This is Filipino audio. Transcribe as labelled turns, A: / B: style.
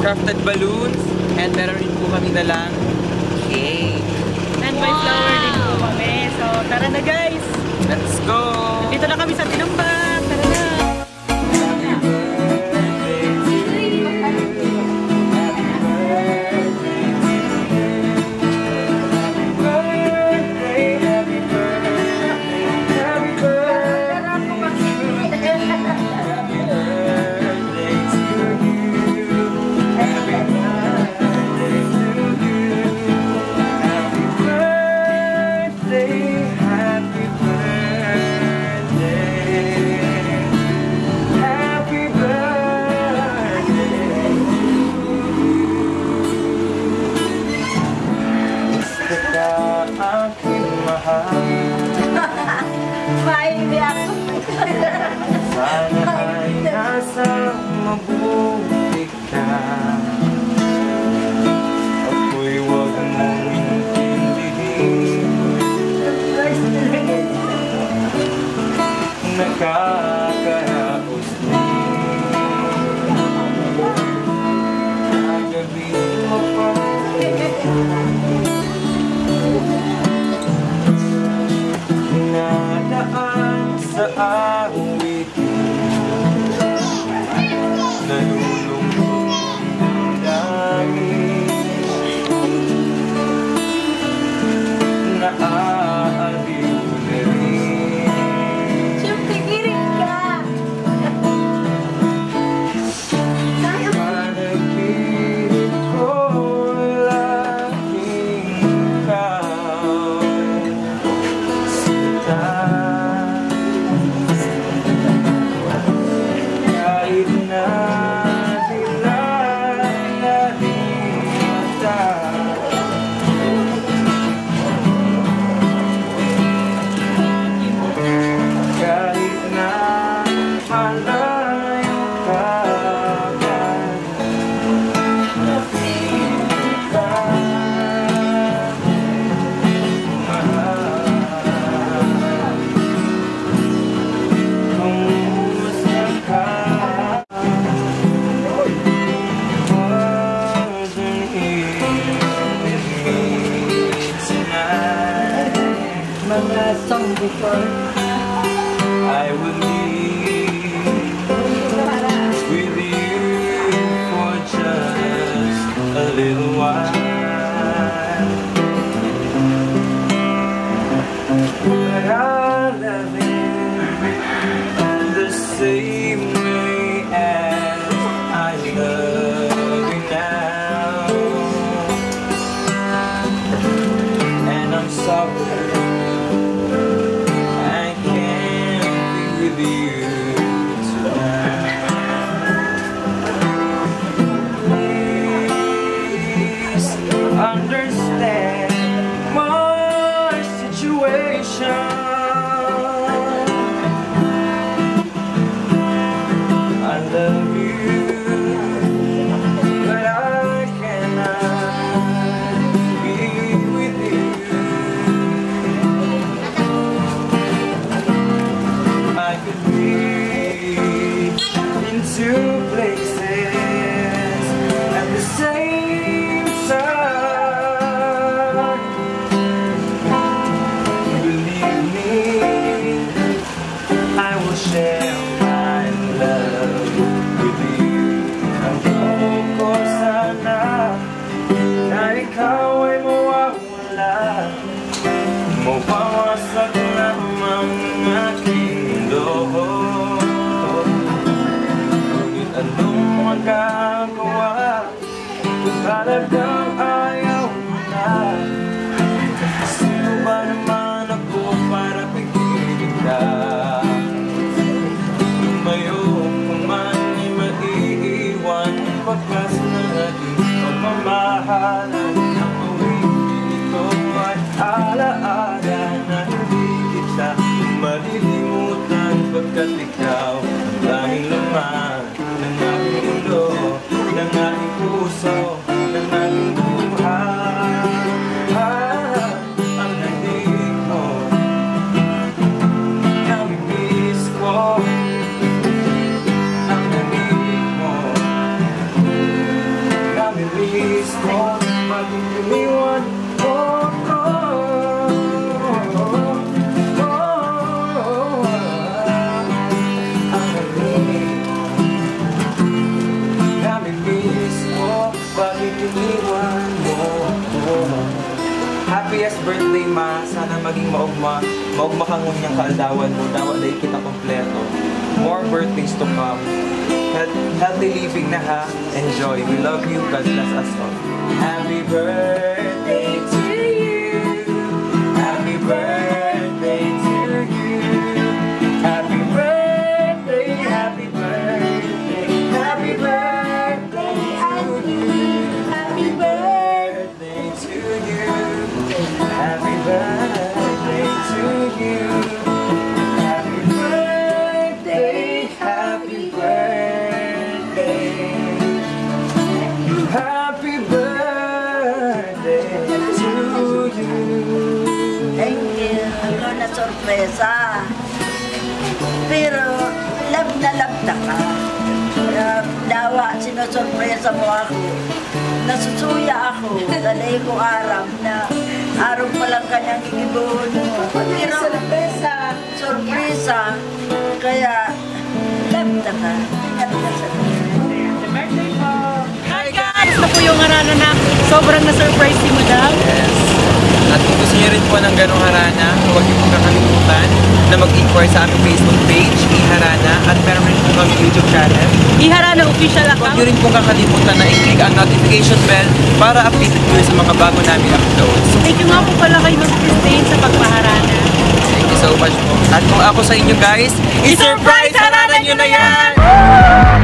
A: crafted balloons, and meron rin po kami dalang cake.
B: And may flower din po kami. So, tara na guys!
A: Let's go!
B: Dito na kami sa Tinambak! Tara na!
A: Sana ay nasa mabuti ka. Ako'y huwag mong intindihin. Nakakaraos din. Nagabihin mo pa. Nadaan sa awitin, nalulungkot ang langit, naaaliw na rin.
C: Siyempre, giring ka!
A: Panaginip ko laging ikaw. Kahit na kahit na malayo ka ba, napilit ka, mahal. Kumusta ka? Wasn't here with me tonight.
B: Mga song before.
A: I will live with you for just a little while. But I love him the same way as I love you now. And I'm sorry I can't be with you tonight. Please understand my situation. I love you, but I cannot be with you. I could be in two places at the same time. Believe me, I will share my love with you. Ang gusto ko sana na ikaw ay mawawala, mawawasak lamang ang aking loob. Ngunit anong magagawa kung talagang ayaw mo na? Sino ba naman ako para pigilin ka? Lumayo kung man ay maiiwan ang bakas na ating pagmamahalan. Ang awitin ito ay alaala na hindi kita malilimutan, pagkat ikaw ang tanging laman ng aking mundo, ng aking puso, ng aking buhay. Ang nagdig mo, namimiss ko. Ang nagdig mo, laging maugma kang ngunyang kaaldawan mo, dawa dahil kita kompleto. More birthdays to come. Healthy living na ha. Enjoy. We love you. God bless us all. Happy birthday to you. Happy birthday to you. Happy birthday, happy birthday, happy birthday to you. Happy birthday to you. Happy birthday to you. Happy birthday, happy birthday. Happy birthday to you.
C: Thank you. Ako na sorpresa. Pero, love na ka. Dawa, sinusurpresa mo ako. Nasusuya ako. Dali ko aram na araw pa lang kanyang igibuhon mo. Pero, sorpresa. Kaya, love na ka. Ingat ka sa
B: Birthday po! Hi guys! Ito po yung harana na sobrang na-surprise si Madam.
A: Yes. At kung gusto niyo rin po ng ganong harana, huwag niyo pong kakalimutan na mag-inquire sa aming Facebook page, Iharana, at meron rin po kami YouTube channel.
B: Iharana official
A: Huwag
B: account.
A: niyo rin pong kakalimutan na i-click ang notification bell para updated kayo sa mga bago namin uploads.
B: Thank you nga po pala kay Ma'am Christine sa pagpaharana.
A: Thank you so much po. At kung ako sa inyo guys, i-surprise harana niyo na yan!